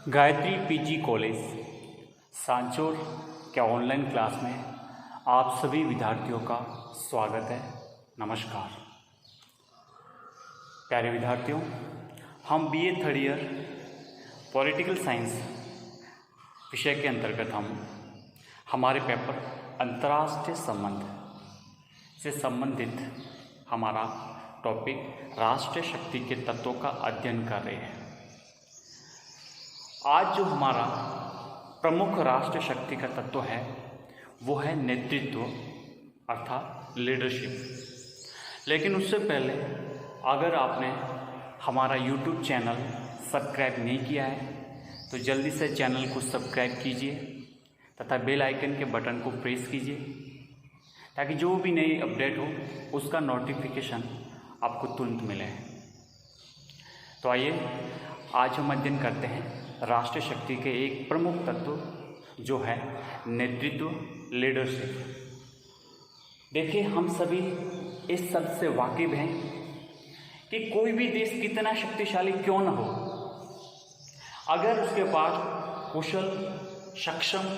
Gayatri PG college Sanchore के online class में आप सभी विद्यार्थियों का स्वागत है। नमस्कार प्यारे विद्यार्थियों, हम BA third year political science विषय के अंतर्गत हमारे पेपर अंतर्राष्ट्रीय संबंध से संबंधित हमारा टॉपिक राष्ट्रीय शक्ति के तत्वों का अध्ययन कर रहे हैं। आज जो हमारा प्रमुख राष्ट्रीय शक्ति का तत्व है वो है नेतृत्व अर्थात लीडरशिप। लेकिन उससे पहले अगर आपने हमारा YouTube चैनल सब्सक्राइब नहीं किया है तो जल्दी से चैनल को सब्सक्राइब कीजिए तथा बेल आइकन के बटन को प्रेस कीजिए ताकि जो भी नई अपडेट हो उसका नोटिफिकेशन आपको तुरंत मिले। तो आइए आज हम अध्ययन करते हैं राष्ट्रीय शक्ति के एक प्रमुख तत्व जो है नेतृत्व लीडरशिप। देखिए, हम सभी इस शब्द से वाकिफ हैं कि कोई भी देश कितना शक्तिशाली क्यों न हो, अगर उसके पास कुशल, सक्षम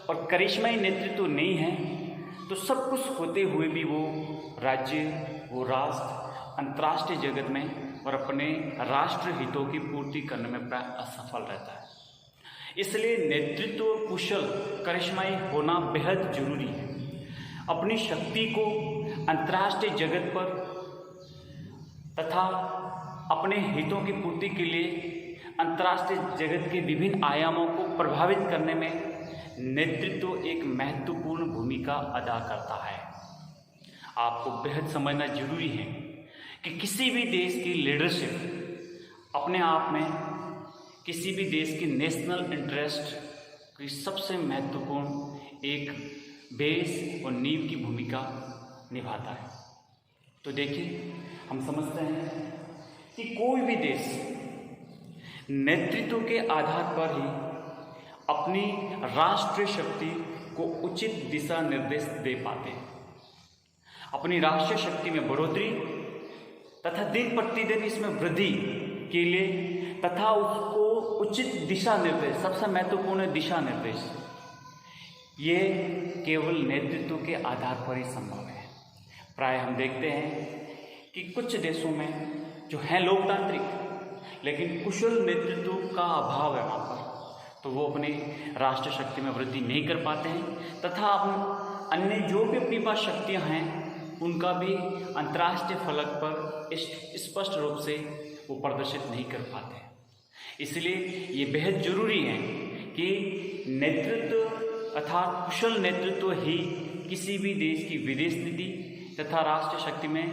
और करिश्माई नेतृत्व नहीं है तो सब कुछ होते हुए भी वो राज्य, वो राष्ट्र अंतर्राष्ट्रीय जगत में और अपने राष्ट्र हितों की पूर्ति करने में प्राय असफल रहता है। इसलिए नेतृत्व कुशल, करिश्माई होना बेहद जरूरी है। अपनी शक्ति को अंतर्राष्ट्रीय जगत पर तथा अपने हितों की पूर्ति के लिए अंतर्राष्ट्रीय जगत के विभिन्न आयामों को प्रभावित करने में नेतृत्व एक महत्वपूर्ण भूमिका अदा करता है। आपको बेहद समझना जरूरी है कि किसी भी देश की लीडरशिप अपने आप में किसी भी देश की नेशनल इंटरेस्ट की सबसे महत्वपूर्ण एक बेस और नींव की भूमिका निभाता है। तो देखिए, हम समझते हैं कि कोई भी देश नेतृत्व के आधार पर ही अपनी राष्ट्रीय शक्ति को उचित दिशा निर्देश दे पाते हैं। अपनी राष्ट्रीय शक्ति में बढ़ोतरी तथा दिन प्रतिदिन इसमें वृद्धि के लिए तथा उसको उचित दिशा निर्देश, सबसे महत्वपूर्ण दिशा निर्देश, ये केवल नेतृत्व के आधार पर ही संभव है। प्राय हम देखते हैं कि कुछ देशों में जो हैं लोकतांत्रिक लेकिन कुशल नेतृत्व का अभाव है वहाँ पर, तो वो अपनी राष्ट्रीय शक्ति में वृद्धि नहीं कर पाते हैं तथा अन्य जो भी अपनी पास शक्तियाँ हैं उनका भी अंतर्राष्ट्रीय फलक पर स्पष्ट रूप से वो प्रदर्शित नहीं कर पाते। इसलिए ये बेहद जरूरी है कि नेतृत्व अर्थात कुशल नेतृत्व ही किसी भी देश की विदेश नीति तथा राष्ट्रीय शक्ति में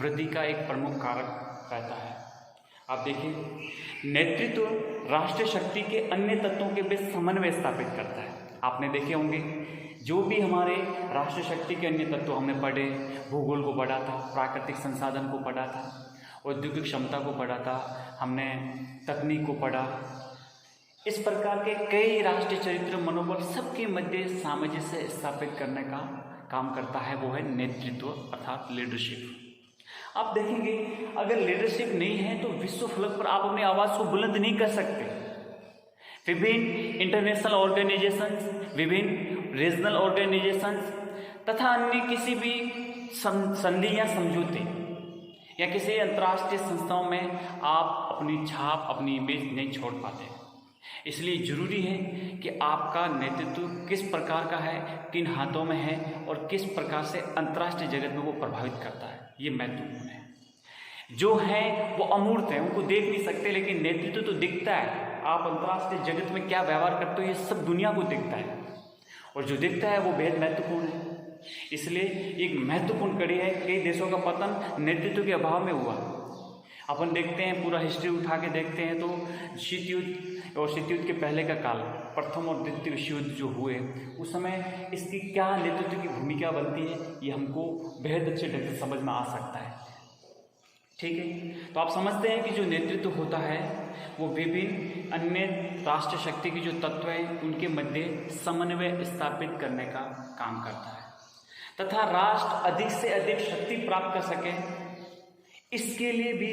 वृद्धि का एक प्रमुख कारक रहता है। आप देखिए, नेतृत्व राष्ट्रीय शक्ति के अन्य तत्वों के बीच समन्वय स्थापित करता है। आपने देखे होंगे जो भी हमारे राष्ट्रीय शक्ति के अन्य तत्व हमने पढ़े, भूगोल को पढ़ा था, प्राकृतिक संसाधन को पढ़ा था, औद्योगिक क्षमता को पढ़ा था, हमने तकनीक को पढ़ा। इस प्रकार के कई राष्ट्रीय चरित्र मनोबल सबके मध्य सामंजस्य स्थापित करने का काम करता है, वो है नेतृत्व अर्थात लीडरशिप। आप देखेंगे, अगर लीडरशिप नहीं है तो विश्व फलक पर आप अपनी आवाज़ को बुलंद नहीं कर सकते। विभिन्न इंटरनेशनल ऑर्गेनाइजेशंस, विभिन्न रीजनल ऑर्गेनाइजेशंस तथा अन्य किसी भी संधि या समझौते या किसी अंतर्राष्ट्रीय संस्थाओं में आप अपनी छाप, अपनी इमेज नहीं छोड़ पाते। इसलिए जरूरी है कि आपका नेतृत्व किस प्रकार का है, किन हाथों में है और किस प्रकार से अंतर्राष्ट्रीय जगत में वो प्रभावित करता है, ये महत्वपूर्ण है। जो हैं वो अमूर्त हैं, उनको देख नहीं सकते, लेकिन नेतृत्व तो दिखता है। आप अंतर्राष्ट्रीय जगत में क्या व्यवहार करते हो ये सब दुनिया को दिखता है और जो दिखता है वो बेहद महत्वपूर्ण है। इसलिए एक महत्वपूर्ण कड़ी है। कई देशों का पतन नेतृत्व के अभाव में हुआ। अपन देखते हैं, पूरा हिस्ट्री उठा के देखते हैं तो शीत युद्ध और शीत युद्ध के पहले का काल, प्रथम और द्वितीय विश्व युद्ध जो हुए उस समय इसकी क्या नेतृत्व की भूमिका बनती है ये हमको बेहद अच्छे ढंग से समझ में आ सकता है। ठीक है, तो आप समझते हैं कि जो नेतृत्व होता है वो विभिन्न अन्य राष्ट्रीय शक्ति की जो तत्व हैं उनके मध्य समन्वय स्थापित करने का काम करता है तथा राष्ट्र अधिक से अधिक शक्ति प्राप्त कर सके, इसके लिए भी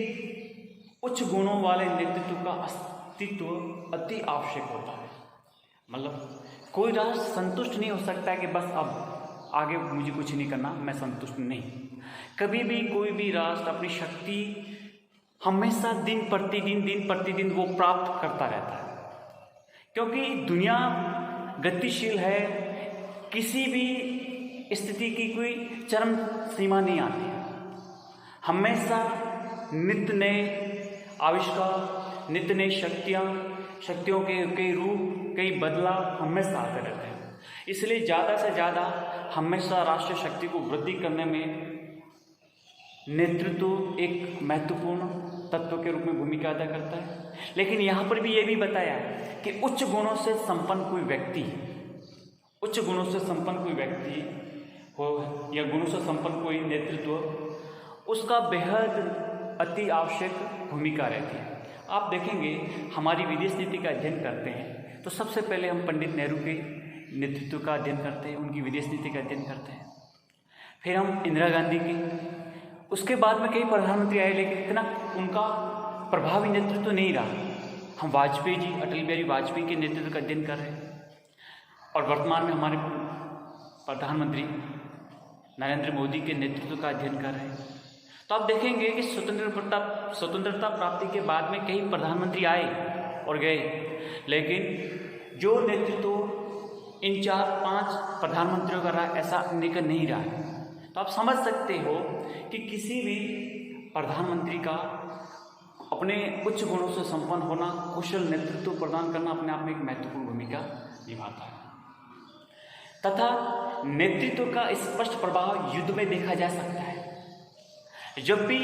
उच्च गुणों वाले नेतृत्व का अस्तित्व अति आवश्यक होता है। मतलब कोई राष्ट्र संतुष्ट नहीं हो सकता है कि बस अब आगे मुझे कुछ नहीं करना, मैं संतुष्ट नहीं। कभी भी कोई भी राष्ट्र अपनी शक्ति हमेशा दिन प्रतिदिन वो प्राप्त करता रहता है, क्योंकि दुनिया गतिशील है। किसी भी स्थिति की कोई चरम सीमा नहीं आती है। हमेशा नित्य नए आविष्कार, नित्य नई शक्तियों के कई रूप, कई बदलाव हमेशा आते रहते हैं। इसलिए ज़्यादा से ज़्यादा हमेशा राष्ट्रीय शक्ति को वृद्धि करने में नेतृत्व एक महत्वपूर्ण तत्व के रूप में भूमिका अदा करता है। लेकिन यहाँ पर भी ये भी बताया है कि उच्च गुणों से संपन्न कोई व्यक्ति हो या गुणों से संपन्न कोई नेतृत्व, उसका बेहद अति आवश्यक भूमिका रहती है। आप देखेंगे हमारी विदेश नीति का अध्ययन करते हैं तो सबसे पहले हम पंडित नेहरू के नेतृत्व का अध्ययन करते हैं, उनकी विदेश नीति का अध्ययन करते हैं। फिर हम इंदिरा गांधी की, उसके बाद में कई प्रधानमंत्री आए, लेकिन इतना उनका प्रभावी नेतृत्व नहीं रहा। हम वाजपेयी जी, अटल बिहारी वाजपेयी के नेतृत्व का अध्ययन कर रहे हैं और वर्तमान में हमारे प्रधानमंत्री नरेंद्र मोदी के नेतृत्व का अध्ययन कर रहे हैं। तो आप देखेंगे कि स्वतंत्रता प्राप्ति के बाद में कई प्रधानमंत्री आए और गए, लेकिन जो नेतृत्व इन 4-5 प्रधानमंत्रियों का रहा, ऐसा निकल नहीं रहा है। तो आप समझ सकते हो कि किसी भी प्रधानमंत्री का अपने उच्च गुणों से संपन्न होना, कुशल नेतृत्व प्रदान करना अपने आप में एक महत्वपूर्ण भूमिका निभाता है। तथा नेतृत्व का स्पष्ट प्रभाव युद्ध में देखा जा सकता है। जब भी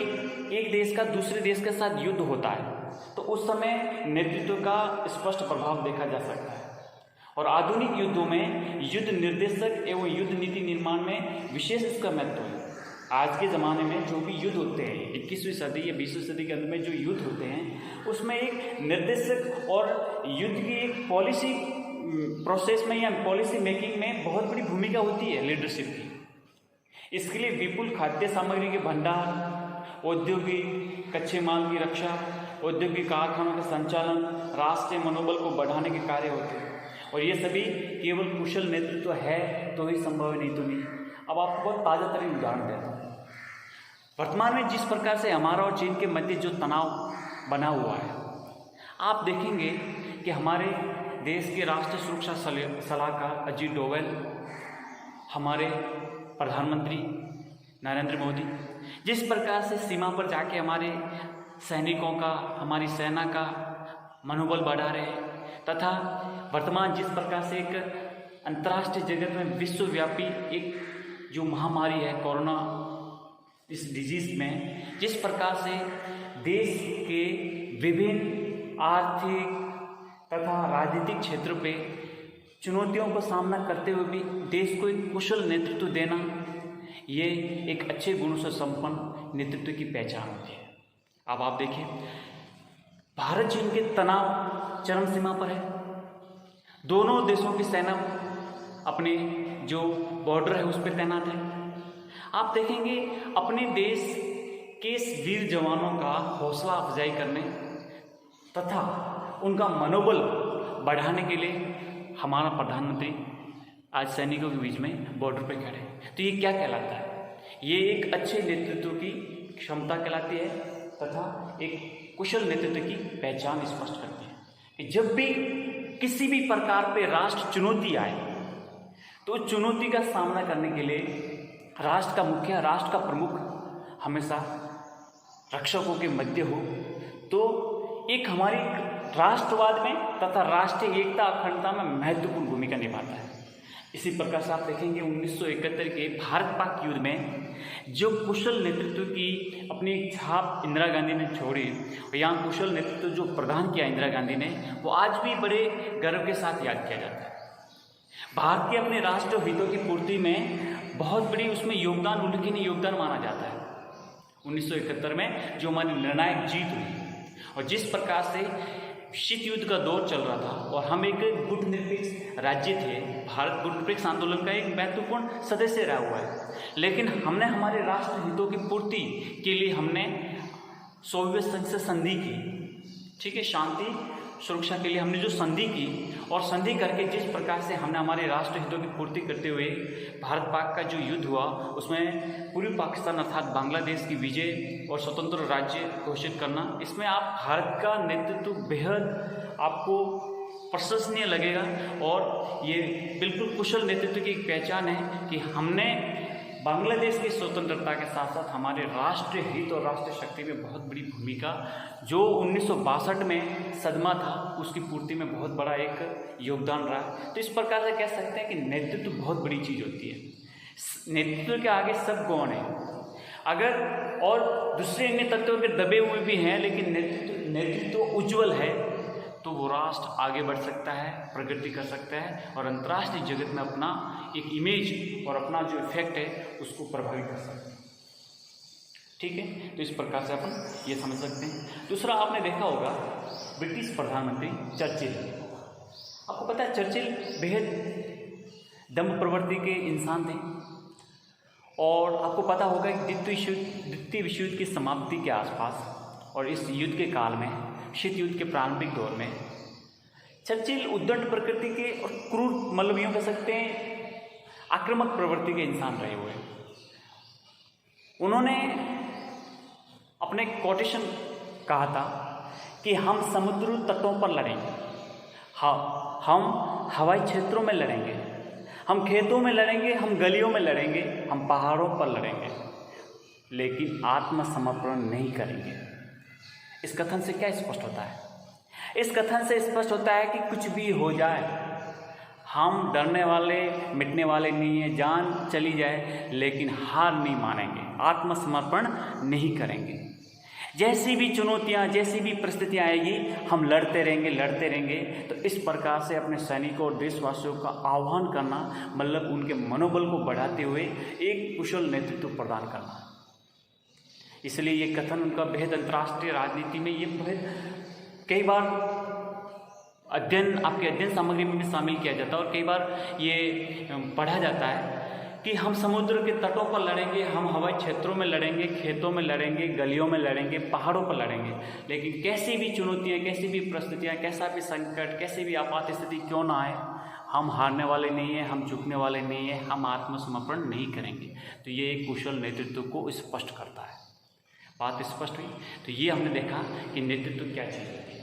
एक देश का दूसरे देश के साथ युद्ध होता है तो उस समय नेतृत्व का स्पष्ट प्रभाव देखा जा सकता है। और आधुनिक युद्धों में युद्ध निर्देशक एवं युद्ध नीति निर्माण में विशेष इसका महत्व है। आज के ज़माने में जो भी युद्ध होते हैं, 21वीं सदी या 20वीं सदी के अंत में जो युद्ध होते हैं, उसमें एक निर्देशक और युद्ध की एक पॉलिसी प्रोसेस में या पॉलिसी मेकिंग में बहुत बड़ी भूमिका होती है लीडरशिप की। इसके लिए विपुल खाद्य सामग्री के भंडार, औद्योगिक कच्चे माल की रक्षा, औद्योगिक कारखानों का संचालन, राष्ट्रीय मनोबल को बढ़ाने के कार्य होते हैं। और ये सभी केवल कुशल नेतृत्व है तो ही संभव है, नहीं तो नहीं। अब आपको बहुत ताज़ा तरीन उदाहरण देता हूँ। वर्तमान में जिस प्रकार से हमारा और चीन के मध्य जो तनाव बना हुआ है, आप देखेंगे कि हमारे देश के राष्ट्रीय सुरक्षा सलाहकार अजीत डोभाल, हमारे प्रधानमंत्री नरेंद्र मोदी जिस प्रकार से सीमा पर जाके हमारे सैनिकों का, हमारी सेना का मनोबल बढ़ा रहे हैं, तथा वर्तमान जिस प्रकार से एक अंतर्राष्ट्रीय जगत में विश्वव्यापी एक जो महामारी है कोरोना, इस डिजीज़ में जिस प्रकार से देश के विभिन्न आर्थिक तथा राजनीतिक क्षेत्रों पे चुनौतियों का सामना करते हुए भी देश को एक कुशल नेतृत्व देना, ये एक अच्छे गुणों से संपन्न नेतृत्व की पहचान होती है। अब आप देखिए, भारत चीन के तनाव चरम सीमा पर है। दोनों देशों की सेना अपने जो बॉर्डर है उस पर तैनात है। आप देखेंगे अपने देश के वीर जवानों का हौसला अफजाई करने तथा उनका मनोबल बढ़ाने के लिए हमारा प्रधानमंत्री आज सैनिकों के बीच में बॉर्डर पर खड़े हैं। तो ये क्या कहलाता है? ये एक अच्छे नेतृत्व की क्षमता कहलाती है तथा एक कुशल नेतृत्व की पहचान स्पष्ट करती है कि जब भी किसी भी प्रकार पे राष्ट्र चुनौती आए तो चुनौती का सामना करने के लिए राष्ट्र का मुखिया, राष्ट्र का प्रमुख हमेशा रक्षकों के मध्य हो, तो एक हमारी राष्ट्रवाद में तथा राष्ट्रीय एकता अखंडता में महत्वपूर्ण भूमिका निभाता है। इसी प्रकार से आप देखेंगे 1971 के भारत पाक युद्ध में जो कुशल नेतृत्व की अपनी छाप इंदिरा गांधी ने छोड़ी, और यहाँ कुशल नेतृत्व जो प्रदान किया इंदिरा गांधी ने, वो आज भी बड़े गर्व के साथ याद किया जाता है। भारत के अपने राष्ट्रीय हितों की पूर्ति में बहुत बड़ी उसमें योगदान, उल्लेखनीय योगदान माना जाता है। 1971 में जो हमारी निर्णायक जीत हुई और जिस प्रकार से शीत युद्ध का दौर चल रहा था और हम एक गुटनिरपेक्ष राज्य थे, भारत गुटनिरपेक्ष आंदोलन का एक महत्वपूर्ण सदस्य रहा हुआ है, लेकिन हमने हमारे राष्ट्र हितों की पूर्ति के लिए हमने सोवियत संघ से संधि की। ठीक है, शांति सुरक्षा के लिए हमने जो संधि की और संधि करके जिस प्रकार से हमने हमारे राष्ट्र हितों की पूर्ति करते हुए भारत पाक का जो युद्ध हुआ उसमें पूर्वी पाकिस्तान अर्थात बांग्लादेश की विजय और स्वतंत्र राज्य घोषित करना, इसमें आप भारत का नेतृत्व बेहद आपको प्रशंसनीय लगेगा और ये बिल्कुल कुशल नेतृत्व की एक पहचान है कि हमने बांग्लादेश की स्वतंत्रता के साथ साथ हमारे राष्ट्रीय हित और राष्ट्रीय शक्ति में बहुत बड़ी भूमिका, जो 1962 में सदमा था, उसकी पूर्ति में बहुत बड़ा एक योगदान रहा। तो इस प्रकार से कह सकते हैं कि नेतृत्व बहुत बड़ी चीज़ होती है। नेतृत्व के आगे सब गौण है। अगर और दूसरे अन्य तत्वों के दबे हुए भी हैं, लेकिन नेतृत्व उज्जवल है तो वो राष्ट्र आगे बढ़ सकता है, प्रगति कर सकता है और अंतर्राष्ट्रीय जगत में अपना एक इमेज और अपना जो इफेक्ट है उसको प्रभावित कर सकता है। ठीक है, तो इस प्रकार से अपन ये समझ सकते हैं। दूसरा, आपने देखा होगा ब्रिटिश प्रधानमंत्री चर्चिल। आपको पता है चर्चिल बेहद दम प्रवृत्ति के इंसान थे और आपको पता होगा कि द्वितीय विश्व युद्ध की समाप्ति के आसपास और इस युद्ध के काल में, शीत युद्ध के प्रारंभिक दौर में, चर्चिल उद्दंड प्रकृति के और क्रूर, मतलब यूँ कह सकते हैं आक्रामक प्रवृत्ति के इंसान रहे हुए। उन्होंने अपने कोटेशन कहा था कि हम समुद्र तटों पर लड़ेंगे, हम हवाई क्षेत्रों में लड़ेंगे, हम खेतों में लड़ेंगे, हम गलियों में लड़ेंगे, हम पहाड़ों पर लड़ेंगे, लेकिन आत्मसमर्पण नहीं करेंगे। इस कथन से क्या स्पष्ट होता है? इस कथन से स्पष्ट होता है कि कुछ भी हो जाए, हम डरने वाले मिटने वाले नहीं हैं, जान चली जाए लेकिन हार नहीं मानेंगे, आत्मसमर्पण नहीं करेंगे। जैसी भी चुनौतियाँ, जैसी भी परिस्थितियाँ आएगी, हम लड़ते रहेंगे। तो इस प्रकार से अपने सैनिकों और देशवासियों का आह्वान करना, मतलब उनके मनोबल को बढ़ाते हुए एक कुशल नेतृत्व प्रदान करना। इसलिए ये कथन उनका बेहद अंतर्राष्ट्रीय राजनीति में ये बेहद कई बार आपके अध्ययन सामग्री में भी शामिल किया जाता है और कई बार ये पढ़ा जाता है कि हम समुद्र के तटों पर लड़ेंगे, हम हवाई क्षेत्रों में लड़ेंगे, खेतों में लड़ेंगे, गलियों में लड़ेंगे, पहाड़ों पर लड़ेंगे, लेकिन कैसी भी चुनौतियाँ, कैसी भी परिस्थितियाँ, कैसा भी संकट, कैसी भी आपात स्थिति क्यों ना आए, हम हारने वाले नहीं हैं, हम झुकने वाले नहीं हैं, हम आत्मसमर्पण नहीं करेंगे। तो ये एक कुशल नेतृत्व को स्पष्ट करता है। बात स्पष्ट हुई। तो ये हमने देखा कि नेतृत्व क्या चीज़ होती है।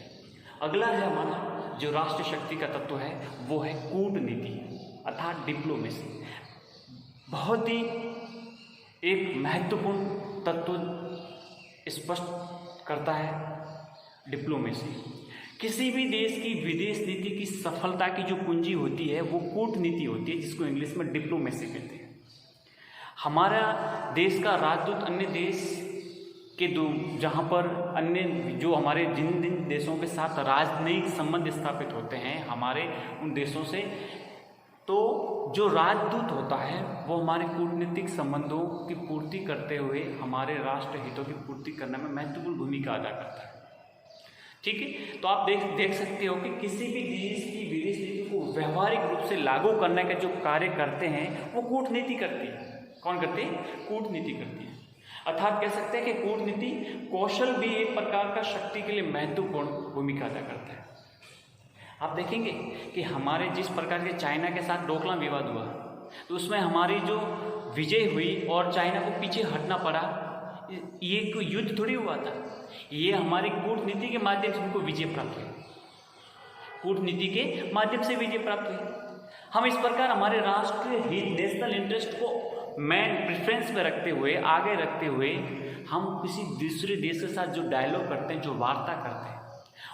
अगला है हमारा जो राष्ट्रीय शक्ति का तत्व है, वो है कूटनीति अर्थात डिप्लोमेसी। बहुत ही एक महत्वपूर्ण तत्व स्पष्ट करता है डिप्लोमेसी। किसी भी देश की विदेश नीति की सफलता की जो कुंजी होती है वो कूटनीति होती है, जिसको इंग्लिश में डिप्लोमेसी कहते हैं। हमारा देश का राजदूत अन्य देश के जहाँ पर अन्य जो हमारे जिन देशों के साथ राजनयिक संबंध स्थापित होते हैं हमारे उन देशों से, तो जो राजदूत होता है वो हमारे कूटनीतिक संबंधों की पूर्ति करते हुए हमारे राष्ट्र हितों की पूर्ति करने में महत्वपूर्ण भूमिका अदा करता है। ठीक है, तो आप देख सकते हो कि किसी भी देश की विदेश नीति को व्यवहारिक रूप से लागू करने का जो कार्य करते हैं वो कूटनीति करती है। कौन करती है? कूटनीति करती है। अर्थात कह सकते हैं कि कूटनीति कौशल भी एक प्रकार का शक्ति के लिए महत्वपूर्ण भूमिका अदा करता है। आप देखेंगे कि हमारे जिस प्रकार के चाइना के साथ डोकलाम विवाद हुआ, तो उसमें हमारी जो विजय हुई और चाइना को पीछे हटना पड़ा, ये कोई युद्ध थोड़ी हुआ था, ये हमारी कूटनीति के माध्यम से उनको विजय प्राप्त हुई। कूटनीति के माध्यम से विजय प्राप्त हुई। हम इस प्रकार हमारे राष्ट्रीय हित, नेशनल इंटरेस्ट को मेन प्रेफरेंस में रखते हुए, आगे रखते हुए, हम किसी दूसरे देश के साथ जो डायलॉग करते हैं, जो वार्ता करते हैं,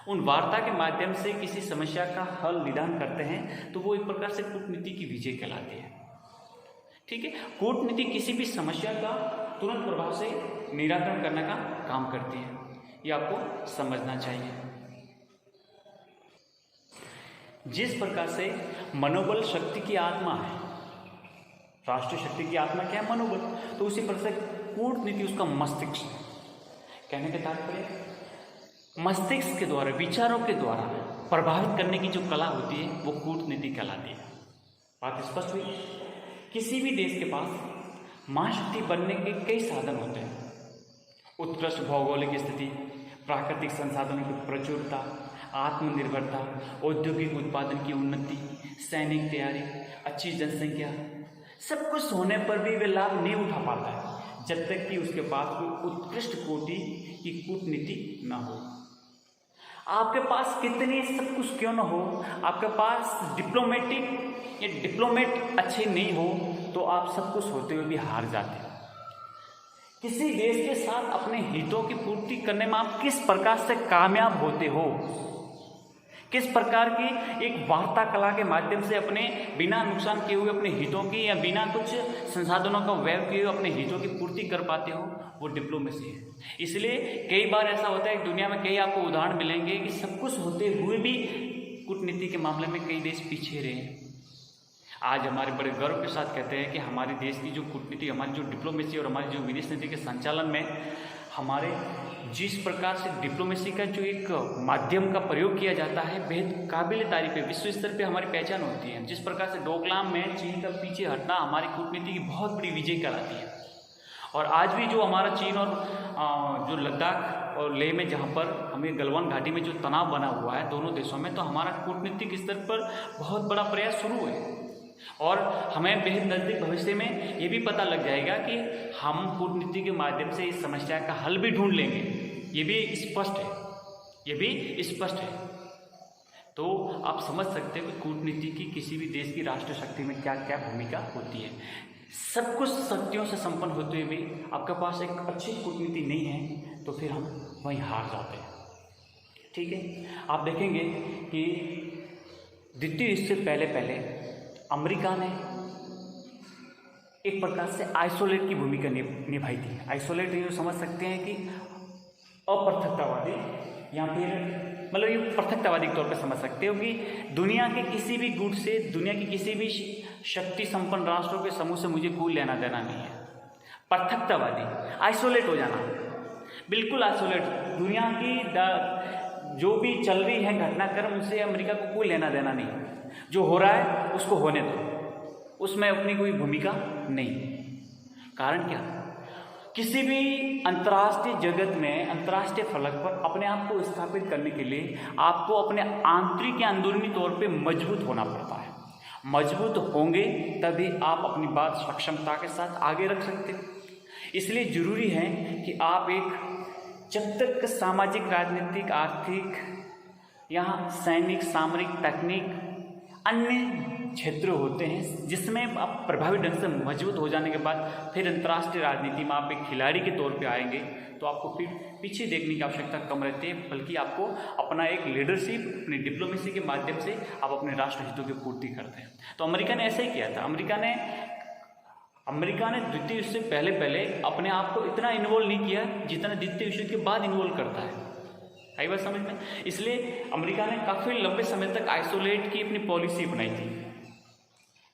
उन वार्ता के माध्यम से किसी समस्या का हल निदान करते हैं, तो वो एक प्रकार से कूटनीति की विजय कहलाती है। ठीक है, कूटनीति किसी भी समस्या का तुरंत प्रभाव से निराकरण करने का काम करती है, ये आपको समझना चाहिए। जिस प्रकार से मनोबल शक्ति की आत्मा है, राष्ट्रीय शक्ति की आत्मा क्या है? मनोबल। तो उसी प्रकार से कूटनीति उसका मस्तिष्क है। कहने का तात्पर्य मस्तिष्क के द्वारा, विचारों के द्वारा प्रभावित करने की जो कला होती है वो कूटनीति कहलाती है। बात स्पष्ट हुई। किसी भी देश के पास महाशक्ति बनने के कई साधन होते हैं। उत्कृष्ट भौगोलिक स्थिति, प्राकृतिक संसाधनों की प्रचुरता, आत्मनिर्भरता, औद्योगिक उत्पादन की उन्नति, सैनिक तैयारी, अच्छी जनसंख्या, सब कुछ होने पर भी वे लाभ नहीं उठा पाता है जब तक कि उसके पास कोई उत्कृष्ट कोटि की कूटनीति न हो। आपके पास कितने सब कुछ क्यों न हो, आपके पास डिप्लोमेटिक या डिप्लोमेट अच्छे नहीं हो तो आप सब कुछ होते हुए भी हार जाते हो। किसी देश के साथ अपने हितों की पूर्ति करने में आप किस प्रकार से कामयाब होते हो, किस प्रकार की एक वार्ता कला के माध्यम से अपने बिना नुकसान किए हुए अपने हितों की या बिना कुछ संसाधनों का व्यय किए हुए अपने हितों की पूर्ति कर पाते हो, वो डिप्लोमेसी है। इसलिए कई बार ऐसा होता है कि दुनिया में कई आपको उदाहरण मिलेंगे कि सब कुछ होते हुए भी कूटनीति के मामले में कई देश पीछे रहे हैं। आज हमारे बड़े गर्व के साथ कहते हैं कि हमारे देश की जो कूटनीति, हमारी जो डिप्लोमेसी और हमारी जो विदेश नीति के संचालन में हमारे जिस प्रकार से डिप्लोमेसी का जो एक माध्यम का प्रयोग किया जाता है, बेहद काबिल तारीफ है, विश्व स्तर पे हमारी पहचान होती है। जिस प्रकार से डोकलाम में चीन का पीछे हटना हमारी कूटनीति की बहुत बड़ी विजय कहलाती है। और आज भी जो हमारा चीन और जो लद्दाख और लेह में जहाँ पर हमें गलवान घाटी में जो तनाव बना हुआ है दोनों देशों में, तो हमारा कूटनीतिक स्तर पर बहुत बड़ा प्रयास शुरू है और हमें बेहद नज़दीक भविष्य में ये भी पता लग जाएगा कि हम कूटनीति के माध्यम से इस समस्या का हल भी ढूंढ लेंगे। ये भी स्पष्ट है, ये भी स्पष्ट है। तो आप समझ सकते हो कि कूटनीति की किसी भी देश की राष्ट्र शक्ति में क्या क्या भूमिका होती है। सब कुछ शक्तियों से संपन्न होते हुए भी आपके पास एक अच्छी कूटनीति नहीं है तो फिर हम वहीं हार जाते हैं। ठीक है, आप देखेंगे कि द्वितीय युद्ध से पहले अमेरिका ने एक प्रकार से आइसोलेट की भूमिका निभाई थी। आइसोलेट ये समझ सकते हैं कि अपृथकतावादी या फिर मतलब ये पृथकतावादी के तौर पर समझ सकते हो कि दुनिया के किसी भी गुट से, दुनिया की किसी भी शक्ति संपन्न राष्ट्रों के समूह से मुझे कोई लेना देना नहीं है। पृथकतावादी, आइसोलेट हो जाना, बिल्कुल आइसोलेट। दुनिया की जो भी चल रही है घटनाक्रम, उनसे अमेरिका को कोई लेना देना नहीं। जो हो रहा है उसको होने दो, उसमें अपनी कोई भूमिका नहीं। कारण क्या? किसी भी अंतर्राष्ट्रीय जगत में, अंतर्राष्ट्रीय फलक पर अपने आप को स्थापित करने के लिए आपको अपने आंतरिक या अंदरूनी तौर पे मजबूत होना पड़ता है। मजबूत होंगे तभी आप अपनी बात सक्षमता के साथ आगे रख सकते हो। इसलिए जरूरी है कि आप एक, जब तक सामाजिक, राजनीतिक, आर्थिक, यहाँ सैनिक, सामरिक, तकनीक, अन्य क्षेत्र होते हैं जिसमें आप प्रभावी ढंग से मजबूत हो जाने के बाद फिर अंतर्राष्ट्रीय राजनीति में आप एक खिलाड़ी के तौर पे आएंगे तो आपको फिर पीछे देखने की आवश्यकता कम रहती है, बल्कि आपको अपना एक लीडरशिप, अपनी डिप्लोमेसी के माध्यम से आप अपने राष्ट्र हितों की पूर्ति करते हैं। तो अमेरिका ने ऐसा ही किया था। अमेरिका ने द्वितीय युद्ध से पहले अपने आप को इतना इन्वॉल्व नहीं किया जितना द्वितीय विश्व युद्ध के बाद इन्वॉल्व करता है। आई बात समझ में? इसलिए अमेरिका ने काफ़ी लंबे समय तक आइसोलेट की अपनी पॉलिसी अपनाई थी।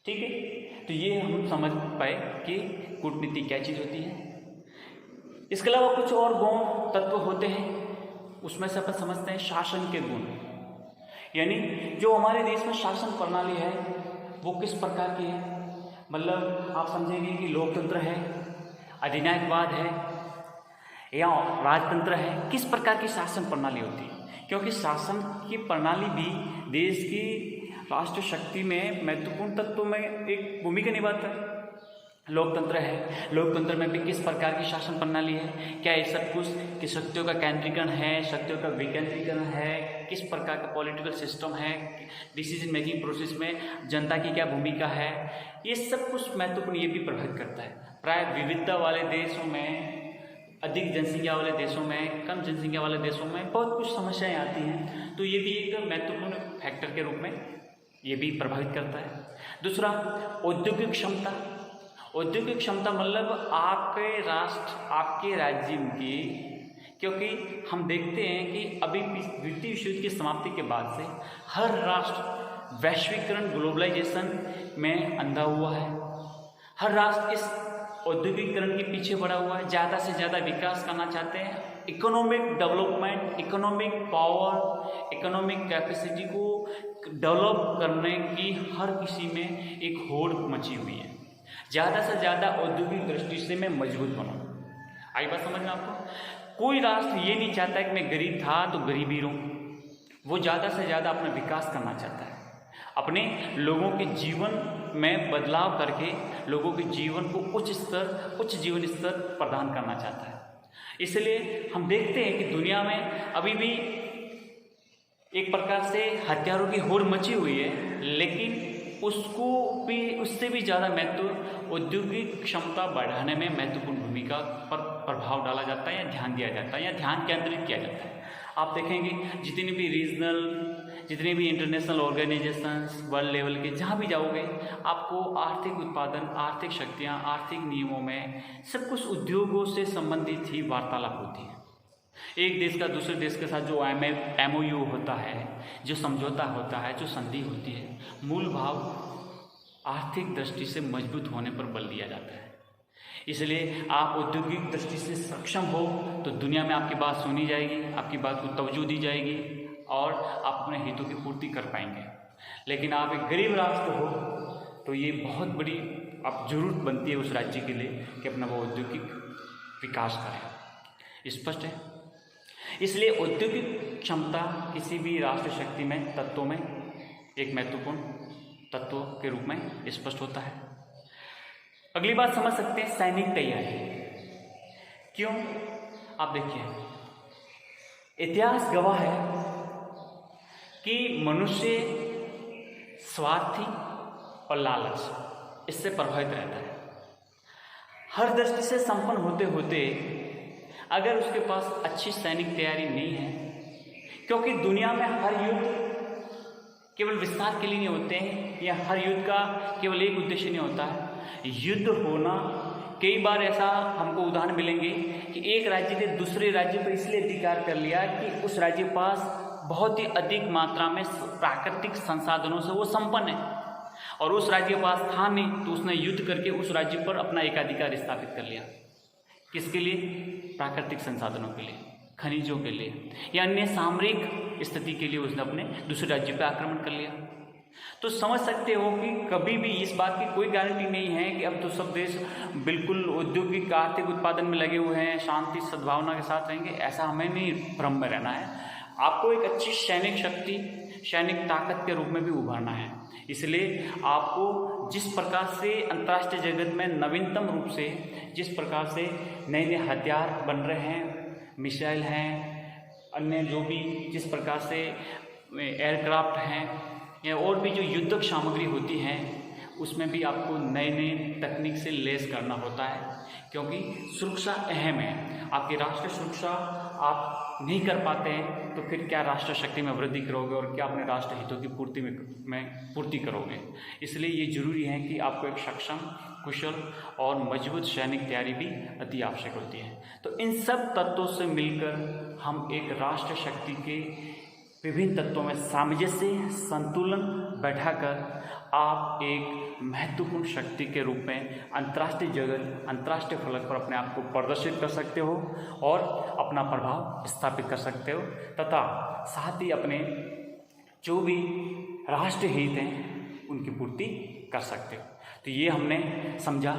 ठीक है, तो ये हम समझ पाए कि कूटनीति क्या चीज़ होती है। इसके अलावा कुछ और गुण तत्व होते हैं, उसमें से अपन समझते हैं शासन के गुण। यानी जो हमारे देश में शासन प्रणाली है वो किस प्रकार की है। मतलब आप समझेंगे कि लोकतंत्र है, अधिनायकवाद है या राजतंत्र है, किस प्रकार की शासन प्रणाली होती है। क्योंकि शासन की प्रणाली भी देश की राष्ट्र शक्ति में महत्वपूर्ण तत्वों में एक भूमिका निभाता है। लोकतंत्र है, लोकतंत्र में भी किस प्रकार की शासन प्रणाली है, क्या ये सब कुछ कि शक्तियों का केंद्रीकरण है, शक्तियों का विकेंद्रीकरण है, किस प्रकार का पॉलिटिकल सिस्टम है, डिसीजन मेकिंग प्रोसेस में जनता की क्या भूमिका है, ये सब कुछ महत्वपूर्ण ये भी प्रभावित करता है। प्राय विविधता वाले देशों में, अधिक जनसंख्या वाले देशों में, कम जनसंख्या वाले देशों में बहुत कुछ समस्याएं आती हैं, तो ये भी एक महत्वपूर्ण फैक्टर के रूप में ये भी प्रभावित करता है। दूसरा, औद्योगिक क्षमता। औद्योगिक क्षमता मतलब आपके राष्ट्र, आपके राज्य की, क्योंकि हम देखते हैं कि अभी द्वितीय विश्व युद्ध की समाप्ति के बाद से हर राष्ट्र वैश्वीकरण, ग्लोबलाइजेशन में अंधा हुआ है। हर राष्ट्र इस औद्योगिकरण के पीछे बढ़ा हुआ है, ज़्यादा से ज़्यादा विकास करना चाहते हैं। Economic development, economic power, economic capacity को डेवलप करने की हर किसी में एक होड़ मची हुई है। ज़्यादा से ज़्यादा औद्योगिक दृष्टि से मैं मजबूत बनूँ। आई बात समझ में आपको? कोई राष्ट्र ये नहीं चाहता कि मैं गरीब था तो गरीबी रहूँ, वो ज़्यादा से ज़्यादा अपना विकास करना चाहता है, अपने लोगों के जीवन में बदलाव करके लोगों के जीवन को उच्च जीवन स्तर प्रदान करना चाहता है। इसलिए हम देखते हैं कि दुनिया में अभी भी एक प्रकार से हथियारों की होड़ मची हुई है, लेकिन उससे भी ज़्यादा महत्व औद्योगिक क्षमता बढ़ाने में महत्वपूर्ण भूमिका पर प्रभाव डाला जाता है या ध्यान दिया जाता है या ध्यान केंद्रित किया जाता है। आप देखेंगे जितनी भी रीजनल, जितने भी इंटरनेशनल ऑर्गेनाइजेशंस वर्ल्ड लेवल के जहाँ भी जाओगे, आपको आर्थिक उत्पादन, आर्थिक शक्तियाँ, आर्थिक नियमों में सब कुछ उद्योगों से संबंधित ही वार्तालाप होती है। एक देश का दूसरे देश के साथ जो MOU होता है, जो समझौता होता है, जो संधि होती है, मूल भाव आर्थिक दृष्टि से मजबूत होने पर बल दिया जाता है। इसलिए आप औद्योगिक दृष्टि से सक्षम हो तो दुनिया में आपकी बात सुनी जाएगी, आपकी बात को तवज्जो दी जाएगी और आप अपने हितों की पूर्ति कर पाएंगे। लेकिन आप एक गरीब राष्ट्र हो तो ये बहुत बड़ी अब जरूरत बनती है उस राज्य के लिए कि अपना वो औद्योगिक विकास करें। स्पष्ट है। इसलिए औद्योगिक क्षमता किसी भी राष्ट्र शक्ति में तत्वों में एक महत्वपूर्ण तत्व के रूप में स्पष्ट होता है। अगली बात समझ सकते हैं, सैनिक तैयारी। क्यों? आप देखिए, इतिहास गवाह है कि मनुष्य स्वार्थी और लालच इससे प्रभावित रहता है। हर दृष्टि से संपन्न होते होते अगर उसके पास अच्छी सैनिक तैयारी नहीं है, क्योंकि दुनिया में हर युद्ध केवल विस्तार के लिए नहीं होते हैं या हर युद्ध का केवल एक उद्देश्य नहीं होता है। युद्ध होना कई बार ऐसा हमको उदाहरण मिलेंगे कि एक राज्य ने दूसरे राज्य पर इसलिए अधिकार कर लिया कि उस राज्य के पास बहुत ही अधिक मात्रा में प्राकृतिक संसाधनों से वो संपन्न है और उस राज्य के पास था नहीं, तो उसने युद्ध करके उस राज्य पर अपना एकाधिकार स्थापित कर लिया। किसके लिए? प्राकृतिक संसाधनों के लिए, खनिजों के लिए या अन्य सामरिक स्थिति के लिए उसने अपने दूसरे राज्य पर आक्रमण कर लिया। तो समझ सकते हो कि कभी भी इस बात की कोई गारंटी नहीं है कि अब तो सब देश बिल्कुल औद्योगिक आर्थिक उत्पादन में लगे हुए हैं, शांति सद्भावना के साथ रहेंगे। ऐसा हमें नहीं भ्रम में रहना है। आपको एक अच्छी सैनिक शक्ति, सैनिक ताकत के रूप में भी उभरना है। इसलिए आपको जिस प्रकार से अंतर्राष्ट्रीय जगत में नवीनतम रूप से जिस प्रकार से नए नए हथियार बन रहे हैं, मिसाइल हैं, अन्य जो भी जिस प्रकार से एयरक्राफ्ट हैं या और भी जो युद्धक सामग्री होती हैं, उसमें भी आपको नए नए तकनीक से लेस करना होता है, क्योंकि सुरक्षा अहम है। आपकी राष्ट्र सुरक्षा आप नहीं कर पाते हैं तो फिर क्या राष्ट्र शक्ति में वृद्धि करोगे और क्या अपने राष्ट्र हितों की पूर्ति करोगे। इसलिए ये जरूरी है कि आपको एक सक्षम, कुशल और मजबूत सैनिक तैयारी भी अति आवश्यक होती है। तो इन सब तत्वों से मिलकर हम एक राष्ट्र शक्ति के विभिन्न तत्वों में सामंजस्य, संतुलन बैठाकर आप एक महत्वपूर्ण शक्ति के रूप में अंतर्राष्ट्रीय जगत, अंतर्राष्ट्रीय फलक पर अपने आप को प्रदर्शित कर सकते हो और अपना प्रभाव स्थापित कर सकते हो तथा साथ ही अपने जो भी राष्ट्र हित हैं उनकी पूर्ति कर सकते हो। तो ये हमने समझा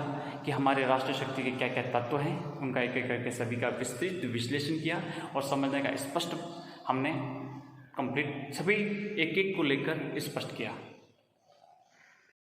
कि हमारे राष्ट्र शक्ति के क्या क्या तत्व हैं, उनका एक एक करके सभी का विस्तृत विश्लेषण किया और समझने का स्पष्ट हमने कंप्लीट सभी एक एक को लेकर स्पष्ट किया।